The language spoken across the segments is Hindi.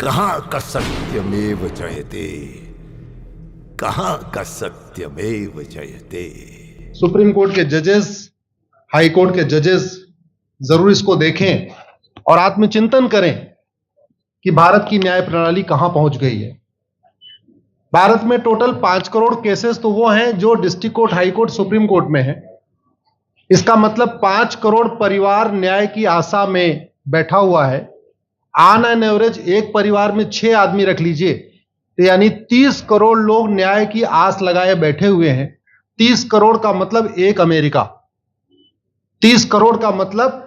कहाँ का सत्यमेव जयते, कहाँ का सत्यमेव जयते। सुप्रीम कोर्ट के जजेस, हाई कोर्ट के जजेस जरूर इसको देखें और आत्मचिंतन करें कि भारत की न्याय प्रणाली कहां पहुंच गई है। भारत में टोटल 5 करोड़ केसेस तो वो हैं जो district court, high court, supreme court में है। इसका मतलब 5 करोड़ परिवार न्याय की आशा में बैठा हुआ है। ऑन एन एवरेज एक परिवार में 6 आदमी रख लीजिए, तो यानी 30 करोड़ लोग न्याय की आस लगाए बैठे हुए हैं। 30 करोड़ का मतलब एक अमेरिका, 30 करोड़ का मतलब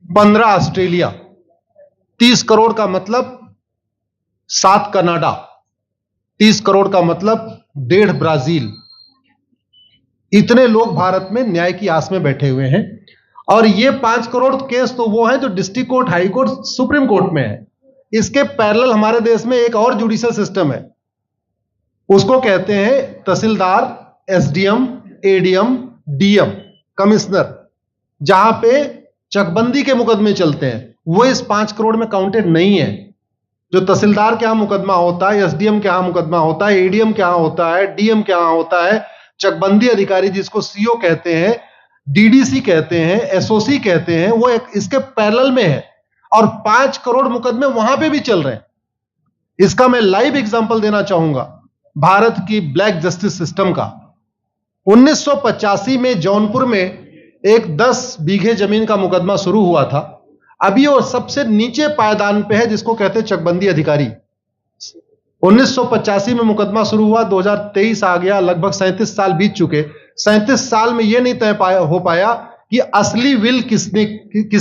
15 ऑस्ट्रेलिया, 30 करोड़ का मतलब 7 कनाडा, 30 करोड़ का मतलब 1.5 ब्राजील। इतने लोग भारत में न्याय की आस में बैठे हुए हैं। और ये 5 करोड़ केस तो वो हैं जो district court, high court, supreme court में है। इसके पैरेलल हमारे देश में एक और जुडिशियल सिस्टम है, उसको कहते हैं तहसीलदार, एसडीएम, एडीएम, डीएम, कमिश्नर, जहां पे चकबंदी के मुकदमे चलते हैं। वो इस 5 करोड़ में काउंटेड नहीं है। जो तहसीलदार के यहां मुकदमा होता है, एसडीएम के यहां मुकदमा होता है, एडीएम के यहां होता है, डीएम के यहां होता है, चकबंदी अधिकारी जिसको सीओ कहते हैं, डीडीसी कहते हैं, एसओसी कहते हैं, वो एक इसके पैरेलल में है। और 5 करोड़ मुकदमे वहां पे भी चल रहे हैं। इसका मैं लाइव एग्जांपल देना चाहूंगा भारत की ब्लैक जस्टिस सिस्टम का। 1985 में जौनपुर में एक 10 बीघे जमीन का मुकदमा शुरू हुआ था। अभी वो सबसे नीचे पायदान पे है, जिसको कहते हैं चकबंदी अधिकारी। 1985 में मुकदमा शुरू हुआ, 2023 आ गया, लगभग 37 साल बीत चुके। 37 साल में यह नहीं तय हो पाया कि असली विल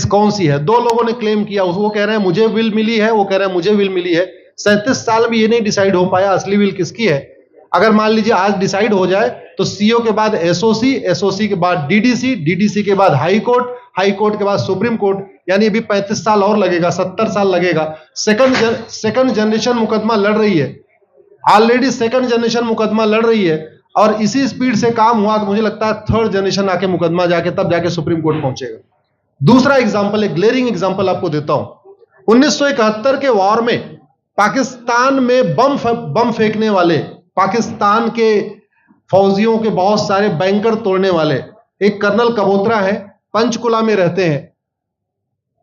कौन सी है। 2 लोगों ने क्लेम किया, वो कह रहे हैं मुझे विल मिली है, वो कह रहे हैं मुझे विल मिली है। 37 साल में यह नहीं डिसाइड हो पाया असली विल किसकी है। अगर मान लीजिए आज डिसाइड हो जाए तो सीओ के बाद एसओसी, एसओसी के बाद डीडीसी, डीडीसी के बाद हाई कोर्ट, हाई कोर्ट के बाद सुप्रीम कोर्ट, यानी अभी 35 साल और लगेगा, 70 साल लगेगा। सेकंड जनरेशन मुकदमा लड़ रही है, ऑलरेडी सेकंड जनरेशन मुकदमा लड़ रही है। और इसी स्पीड से काम हुआ तो मुझे लगता है थर्ड जनरेशन आके मुकदमा जाके तब जाके सुप्रीम कोर्ट पहुंचेगा। दूसरा एग्जांपल, एक ग्लेरिंग एग्जांपल आपको देता हूं। 1971 के वॉर में पाकिस्तान में बम फेंकने वाले, पाकिस्तान के फौजियों के बहुत सारे बैंकर तोड़ने वाले एक कर्नल कबोत्रा है, पंचकुला में रहते हैं।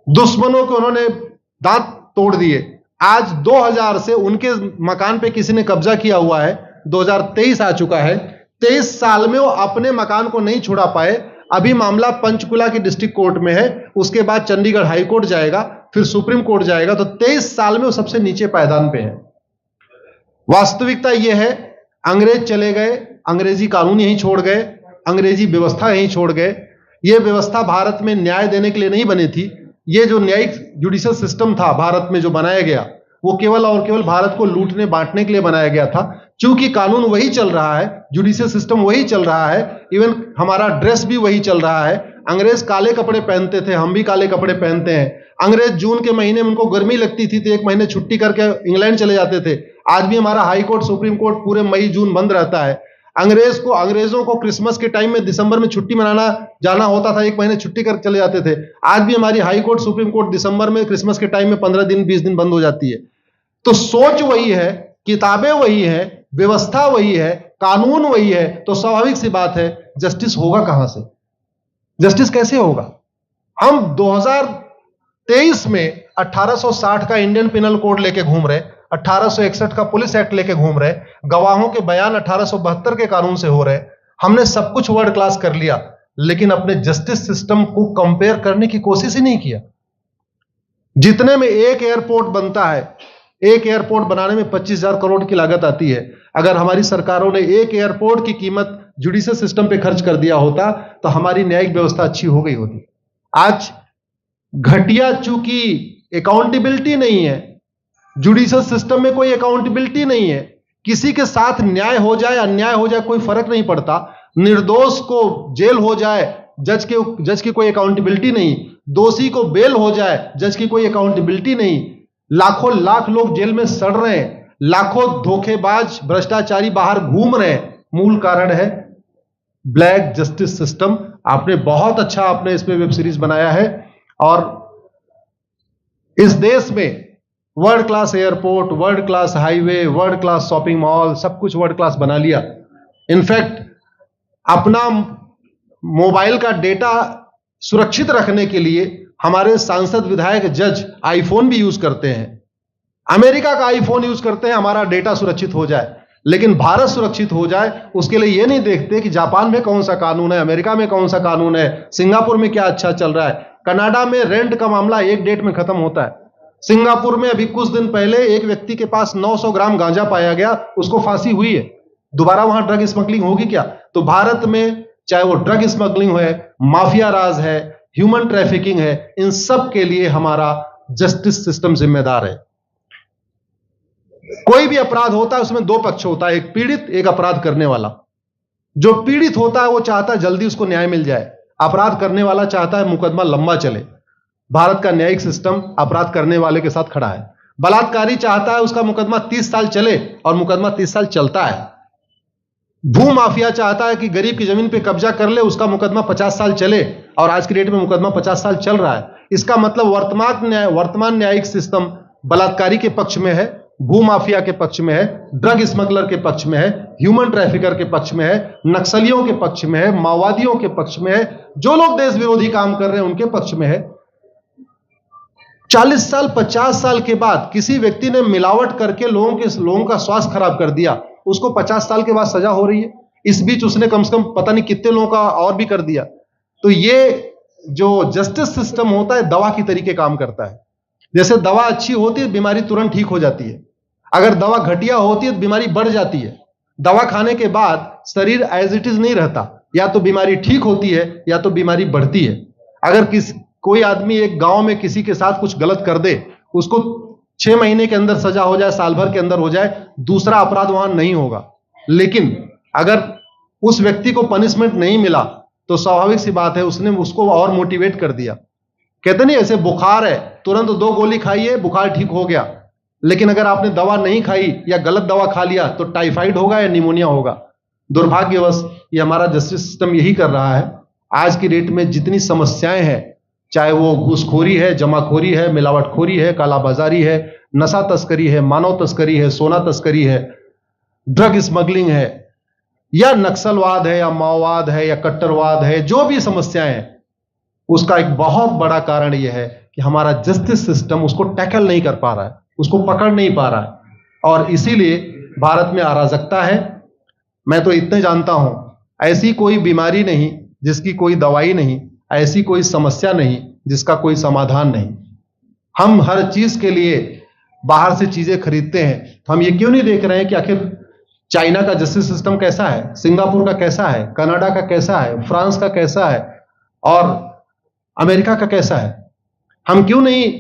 दुश्मनों के उन्होंने दांत तोड़ दिए। आज 2000 से उनके मकान पे किसी ने कब्जा किया हुआ है। 2023 आ चुका है, 23 साल में वो अपने मकान को नहीं छुड़ा पाए। अभी मामला पंचकुला की डिस्ट्रिक्ट कोर्ट में है, उसके बाद चंडीगढ़ हाई कोर्ट जाएगा, फिर सुप्रीम कोर्ट जाएगा। तो 23 साल में वो सबसे नीचे पायदान पे है। वास्तविकता यह है, अंग्रेज चले गए, अंग्रेजी कानून यहीं छोड़ गए, अंग्रेजी व्यवस्था यहीं छोड़ गए। यह व्यवस्था भारत में न्याय देने के लिए नहीं बनी थी। यह जो न्यायिक जुडिशियल सिस्टम था भारत में जो बनाया गया, वो केवल और केवल भारत को लूटने बांटने के लिए बनाया गया था। चूंकि कानून वही चल रहा है, जुडिशियल सिस्टम वही चल रहा है, इवन हमारा ड्रेस भी वही चल रहा है। अंग्रेज काले कपड़े पहनते थे, हम भी काले कपड़े पहनते हैं। अंग्रेज जून के महीने में उनको गर्मी लगती थी तो 1 महीने छुट्टी करके इंग्लैंड चले जाते थे। आज भी हमारा हाई कोर्ट, सुप्रीम कोर्ट पूरे मई जून बंद रहता है। अंग्रेजों को क्रिसमस के टाइम में दिसंबर में छुट्टी मनाना जाना होता था, 1 महीने छुट्टी कर चले जाते थे। आज भी हमारी हाई कोर्ट, सुप्रीम कोर्ट दिसंबर में, क्रिसमस के टाइम में 15 दिन 20 दिन बंद हो जाती है। तो सोच वही है, किताबें वही है, व्यवस्था वही है, कानून वही है, तो स्वाभाविक सी बात है जस्टिस होगा कहां से? जस्टिस कैसे होगा? हम 2023 में 1860 का इंडियन पिनल कोड लेके घूम रहे, 1861 का पुलिस एक्ट लेके घूम रहे, गवाहों के बयान 1872 के कानून से हो रहे। हमने सब कुछ वर्ल्ड क्लास कर लिया, लेकिन अपने जस्टिस सिस्टम को कंपेयर करने की कोशिश ही नहीं किया। जितने में एक एयरपोर्ट बनता है, एक एयरपोर्ट बनाने में 25,000 करोड़ की लागत आती है। अगर हमारी सरकारों ने एक एयरपोर्ट की कीमत जुडिशियल सिस्टम पे खर्च कर दिया होता तो हमारी न्यायिक व्यवस्था अच्छी हो गई होती। आज घटिया, चूंकि अकाउंटेबिलिटी नहीं है, जुडिशियल सिस्टम में कोई अकाउंटेबिलिटी नहीं है। किसी के साथ न्याय हो जाए, अन्याय हो जाए, कोई फर्क नहीं पड़ता। निर्दोष को जेल हो जाए, जज की कोई अकाउंटेबिलिटी नहीं। दोषी को बेल हो जाए, जज की कोई अकाउंटेबिलिटी नहीं। लाखों लाख लोग जेल में सड़ रहे हैं, लाखों धोखेबाज भ्रष्टाचारी बाहर घूम रहे हैं। मूल कारण है ब्लैक जस्टिस सिस्टम। आपने बहुत अच्छा, आपने इसमें वेब सीरीज बनाया है। और इस देश में world class airport, world class highway, world class shopping mall, सब कुछ वर्ल्ड क्लास बना लिया। इनफैक्ट अपना मोबाइल का डेटा सुरक्षित रखने के लिए हमारे सांसद, विधायक, जज आईफोन भी यूज करते हैं। अमेरिका का आईफोन यूज करते हैं हमारा डेटा सुरक्षित हो जाए। लेकिन भारत सुरक्षित हो जाए उसके लिए यह नहीं देखते कि जापान में कौन सा कानून है, अमेरिका में कौन सा कानून है, सिंगापुर में क्या अच्छा चल रहा है। कनाडा में रेंट का मामला एक डेट में खत्म होता है। सिंगापुर में अभी कुछ दिन पहले एक व्यक्ति के पास 900 ग्राम गांजा पाया गया, उसको फांसी हुई है। दोबारा वहां ड्रग स्मगलिंग होगी क्या? तो भारत में चाहे वो ड्रग स्मगलिंग है, माफिया राज है, ह्यूमन ट्रैफिकिंग है, इन सब के लिए हमारा जस्टिस सिस्टम जिम्मेदार है। कोई भी अपराध होता है उसमें दो पक्ष होता है, एक पीड़ित, एक अपराध करने वाला। जो पीड़ित होता है वो चाहता है जल्दी उसको न्याय मिल जाए, अपराध करने वाला चाहता है मुकदमा लंबा चले। भारत का न्यायिक सिस्टम अपराध करने वाले के साथ खड़ा है। बलात्कारी चाहता है उसका मुकदमा 30 साल चले और मुकदमा 30 साल चलता है। भू माफिया चाहता है कि गरीब की जमीन पे कब्जा कर ले, उसका मुकदमा 50 साल चले और आज की डेट में मुकदमा 50 साल चल रहा है। इसका मतलब वर्तमान न्यायिक सिस्टम बलात्कारी के पक्ष में है, भू माफिया के पक्ष में है, ड्रग स्मगलर के पक्ष में है, ह्यूमन ट्रैफिकर के पक्ष में है, नक्सलियों के पक्ष में है, माओवादियों के पक्ष में है, जो लोग देश विरोधी काम कर रहे हैं उनके पक्ष में है। 40 साल 50 साल के बाद किसी व्यक्ति ने मिलावट करके लोगों का स्वास्थ्य खराब कर दिया, उसको 50 साल के बाद सजा हो रही है। इस बीच उसने कम से कम पता नहीं कितने लोगों का और भी कर दिया। तो ये जो जस्टिस सिस्टम होता है दवा की तरीके काम करता है। जैसे दवा अच्छी होती है बीमारी तुरंत ठीक हो जाती है, अगर दवा घटिया होती है तो बीमारी बढ़ जाती है। दवा खाने के बाद शरीर एज इट इज नहीं रहता, या तो बीमारी ठीक होती है या तो बीमारी बढ़ती है। अगर कोई आदमी एक गांव में किसी के साथ कुछ गलत कर दे, उसको 6 महीने के अंदर सजा हो जाए, साल भर के अंदर हो जाए, दूसरा अपराध वहां नहीं होगा। लेकिन अगर उस व्यक्ति को पनिशमेंट नहीं मिला तो स्वाभाविक सी बात है उसने उसको और मोटिवेट कर दिया। कहते नहीं ऐसे बुखार है, तुरंत 2 गोली खाइए बुखार ठीक हो गया, लेकिन अगर आपने दवा नहीं खाई या गलत दवा खा लिया तो टाइफाइड होगा या निमोनिया होगा। दुर्भाग्यवश ये हमारा जस्टिस सिस्टम यही कर रहा है। आज की डेट में जितनी समस्याएं हैं, चाहे वो घूसखोरी है, जमाखोरी है, मिलावटखोरी है, कालाबाजारी है, नशा तस्करी है, मानव तस्करी है, सोना तस्करी है, ड्रग स्मगलिंग है, या नक्सलवाद है, या माओवाद है, या कट्टरवाद है, जो भी समस्याएं हैं, उसका एक बहुत बड़ा कारण यह है कि हमारा जस्टिस सिस्टम उसको टैकल नहीं कर पा रहा है, उसको पकड़ नहीं पा रहा है। और इसीलिए भारत में अराजकता है। मैं तो इतने जानता हूं, ऐसी कोई बीमारी नहीं जिसकी कोई दवाई नहीं, ऐसी कोई समस्या नहीं जिसका कोई समाधान नहीं। हम हर चीज के लिए बाहर से चीजें खरीदते हैं, तो हम ये क्यों नहीं देख रहे हैं कि आखिर चाइना का जस्टिस सिस्टम कैसा है, सिंगापुर का कैसा है, कनाडा का कैसा है, फ्रांस का कैसा है और अमेरिका का कैसा है। हम क्यों नहीं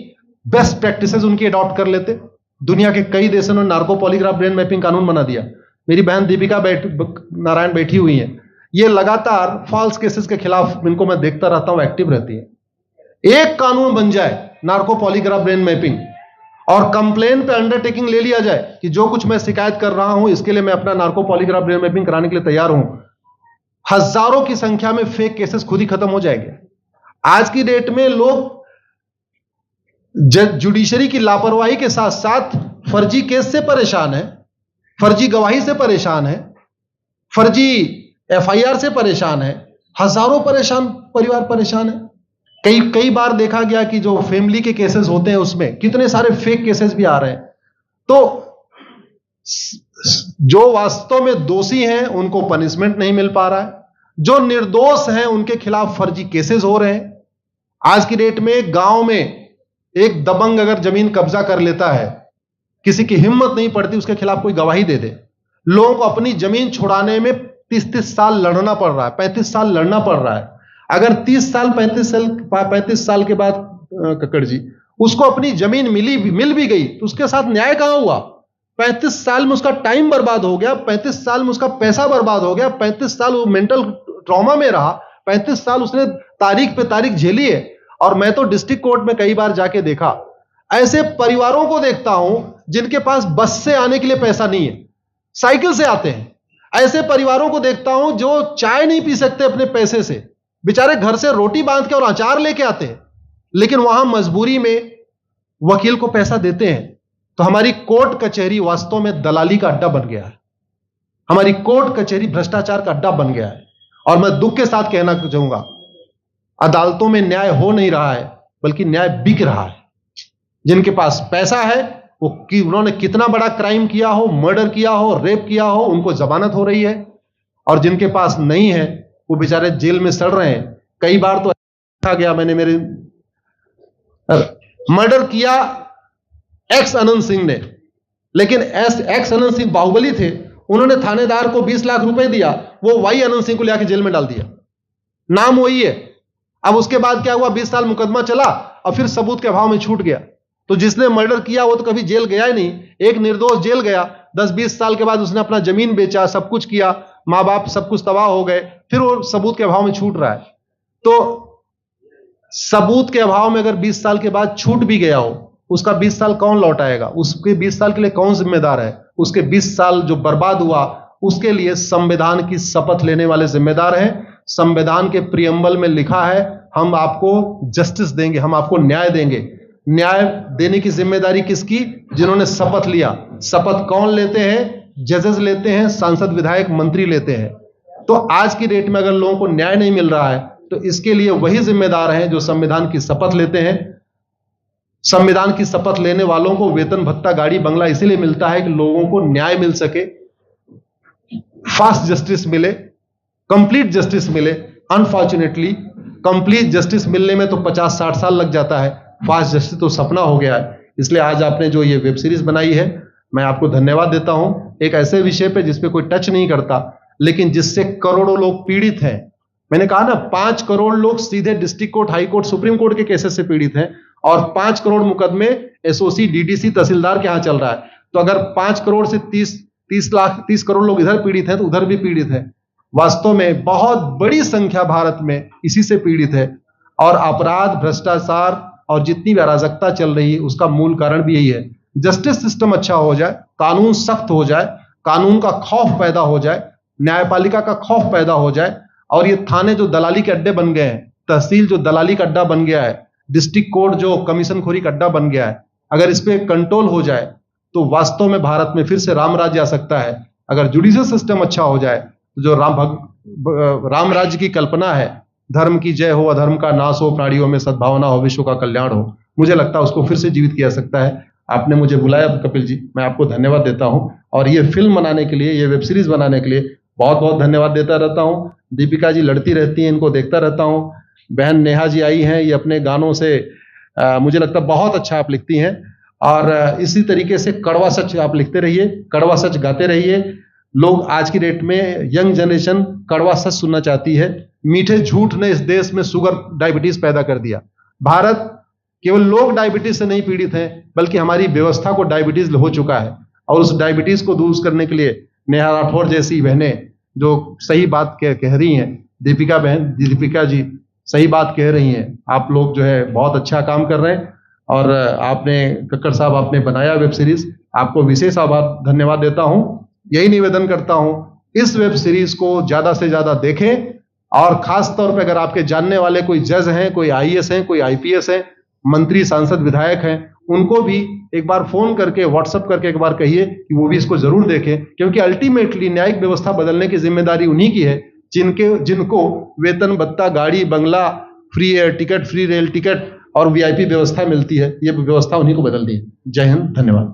बेस्ट प्रैक्टिसेस उनकी अडॉप्ट कर लेते। दुनिया के कई देशों ने नार्को पॉलीग्राफ ब्रेन मैपिंग कानून बना दिया। मेरी बहन दीपिका नारायण बैठी हुई है, ये लगातार फॉल्स केसेस के खिलाफ, इनको मैं देखता रहता हूं, एक्टिव रहती है। एक कानून बन जाए नार्को पॉलीग्राफ ब्रेन मैपिंग और कंप्लेन पे अंडरटेकिंग ले लिया जाए कि जो कुछ मैं शिकायत कर रहा हूं इसके लिए मैं अपना नार्को पॉलीग्राफ ब्रेन मैपिंग कराने के लिए तैयार हूं, हजारों की संख्या में फेक केसेस खुद ही खत्म हो जाएंगे। आज की डेट में लोग जुडिशरी की लापरवाही के साथ साथ फर्जी केस से परेशान है, फर्जी गवाही से परेशान है, फर्जी एफआईआर से परेशान है, हजारों परिवार परेशान है। कई बार देखा गया कि जो फैमिली के केसेस होते हैं उसमें कितने सारे फेक केसेस भी आ रहे हैं। तो जो वास्तव में दोषी हैं उनको पनिशमेंट नहीं मिल पा रहा है, जो निर्दोष हैं उनके खिलाफ फर्जी केसेस हो रहे हैं। आज की डेट में गांव में एक दबंग अगर जमीन कब्जा कर लेता है, किसी की हिम्मत नहीं पड़ती उसके खिलाफ कोई गवाही दे दे। लोगों को अपनी जमीन छुड़ाने में 30-30 साल लड़ना पड़ रहा है, 35 साल लड़ना पड़ रहा है। अगर 30 साल 35 साल के बाद कक्कड़ जी उसको अपनी जमीन मिल भी गई तो उसके साथ न्याय कहां हुआ? 35 साल में उसका टाइम बर्बाद हो गया, 35 साल में उसका पैसा बर्बाद हो गया, 35 साल वो मेंटल ट्रॉमा में रहा, 35 साल उसने तारीख पे तारीख झेली है। और मैं तो डिस्ट्रिक्ट कोर्ट में कई बार जाके देखा, ऐसे परिवारों को देखता हूं जिनके पास बस से आने के लिए पैसा नहीं है, साइकिल से आते हैं। ऐसे परिवारों को देखता हूं जो चाय नहीं पी सकते अपने पैसे से, बेचारे घर से रोटी बांध के और अचार लेके आते हैं, लेकिन वहां मजबूरी में वकील को पैसा देते हैं। तो हमारी कोर्ट कचहरी वास्तव में दलाली का अड्डा बन गया है। हमारी कोर्ट कचहरी भ्रष्टाचार का अड्डा बन गया है। और मैं दुख के साथ कहना चाहूंगा, अदालतों में न्याय हो नहीं रहा है, बल्कि न्याय बिक रहा है। जिनके पास पैसा है, वो उन्होंने कितना बड़ा क्राइम किया हो, मर्डर किया हो, रेप किया हो, उनको जमानत हो रही है। और जिनके पास नहीं है, वो बेचारे जेल में सड़ रहे हैं। कई बार तो देखा गया, मैंने मेरे मर्डर किया एक्स अनंत सिंह ने, लेकिन एक्स अनंत सिंह बाहुबली थे, उन्होंने थानेदार को 20 लाख रुपए दिया, वो वाई अनंत सिंह को लेकर जेल में डाल दिया। नाम वही है। अब उसके बाद क्या हुआ, 20 साल मुकदमा चला और फिर सबूत के अभाव में छूट गया। तो जिसने मर्डर किया वो तो कभी जेल गया ही नहीं। एक निर्दोष जेल गया, 10-20 साल के बाद उसने अपना जमीन बेचा, सब कुछ किया, मां बाप सब कुछ तबाह हो गए, फिर वो सबूत के अभाव में छूट रहा है। तो सबूत के अभाव में अगर 20 साल के बाद छूट भी गया हो, उसका 20 साल कौन लौटाएगा? उसके 20 साल के लिए कौन जिम्मेदार है? उसके 20 साल जो बर्बाद हुआ, उसके लिए संविधान की शपथ लेने वाले जिम्मेदार हैं। संविधान के प्रियम्बल में लिखा है, हम आपको जस्टिस देंगे, हम आपको न्याय देंगे। न्याय देने की जिम्मेदारी किसकी? जिन्होंने शपथ लिया। शपथ कौन लेते हैं? जजेस लेते हैं, सांसद, विधायक, मंत्री लेते हैं। तो आज की डेट में अगर लोगों को न्याय नहीं मिल रहा है, तो इसके लिए वही जिम्मेदार हैं जो संविधान की शपथ लेते हैं। संविधान की शपथ लेने वालों को वेतन, भत्ता, गाड़ी, बंगला इसीलिए मिलता है कि लोगों को न्याय मिल सके, फास्ट जस्टिस मिले, कंप्लीट जस्टिस मिले। अनफॉर्चुनेटली कंप्लीट जस्टिस मिलने में तो 50-60 साल लग जाता है, फास्ट जस्टिस तो सपना हो गया है। इसलिए आज आपने जो ये वेब सीरीज बनाई है, मैं आपको धन्यवाद देता हूं। एक ऐसे विषय पे जिस पे कोई टच नहीं करता, लेकिन जिससे करोड़ों लोग पीड़ित हैं। मैंने कहा ना, 5 करोड़ लोग सीधे district court, high court, supreme court के केसेस से पीड़ित हैं, और 5 करोड़ मुकदमे एसओसी, डीडीसी, तहसीलदार के यहां चल रहा है। तो अगर 5 करोड़ से 30 करोड़ लोग इधर पीड़ित हैं, तो उधर भी पीड़ित है। वास्तव में बहुत बड़ी संख्या भारत में इसी से पीड़ित है। और अपराध, भ्रष्टाचार और जितनी भी अराजकता चल रही है, उसका मूल कारण भी यही है। जस्टिस सिस्टम अच्छा हो जाए, कानून सख्त हो जाए, कानून का खौफ पैदा हो जाए, न्यायपालिका का खौफ पैदा हो जाए, और ये थाने जो दलाली के अड्डे बन गए हैं, तहसील जो दलाली का अड्डा बन गया है, डिस्ट्रिक्ट कोर्ट जो कमीशन खोरी का अड्डा बन गया है, अगर इस पे कंट्रोल हो जाए, तो वास्तव में भारत में फिर से राम राज्य आ सकता है। अगर जुडिशियल सिस्टम अच्छा हो जाए, तो जो राम राज्य की कल्पना है, धर्म की जय हो, अधर्म का नाश हो, प्राणियों में सद्भावना हो, विश्व का कल्याण हो, मुझे लगता है उसको फिर से जीवित किया जा सकता है। आपने मुझे बुलाया कपिल जी, मैं आपको धन्यवाद देता हूं। और ये फिल्म बनाने के लिए, ये वेब सीरीज बनाने के लिए बहुत बहुत धन्यवाद देता रहता हूं। दीपिका जी लड़ती रहती हैं, इनको देखता रहता हूं। बहन नेहा जी आई हैं, ये अपने गानों से मुझे लगता है बहुत अच्छा आप लिखती हैं। और इसी तरीके से कड़वा सच आप लिखते रहिए, कड़वा सच गाते रहिए। लोग आज की डेट में, यंग जनरेशन कड़वा सच सुनना चाहती है। मीठे झूठ ने इस देश में शुगर, डायबिटीज पैदा कर दिया। भारत केवल लोग डायबिटीज से नहीं पीड़ित हैं, बल्कि हमारी व्यवस्था को डायबिटीज हो चुका है। और उस डायबिटीज को दूर करने के लिए नेहा राठौर जैसी बहनें जो सही बात कह रही हैं, दीपिका जी सही बात कह रही हैं। आप लोग जो है बहुत अच्छा काम कर रहे हैं। और आपने, कक्कड़ साहब, आपने बनाया वेब सीरीज, आपको विशेष आभार, धन्यवाद देता हूं। यही निवेदन करता हूं, इस वेब सीरीज को ज्यादा से ज्यादा देखें। और खास तौर पे अगर आपके जानने वाले कोई जज हैं, कोई आईएएस हैं, कोई आईपीएस हैं, मंत्री, सांसद, विधायक हैं, उनको भी एक बार फोन करके, व्हाट्सएप करके एक बार कहिए कि वो भी इसको जरूर देखें। क्योंकि अल्टीमेटली न्यायिक व्यवस्था बदलने की जिम्मेदारी उन्हीं की है जिनको वेतन, भत्ता, गाड़ी, बंगला, free air ticket, free rail ticket और वीआईपी व्यवस्था मिलती है। ये व्यवस्था उन्हीं को बदलनी है। जय हिंद, धन्यवाद।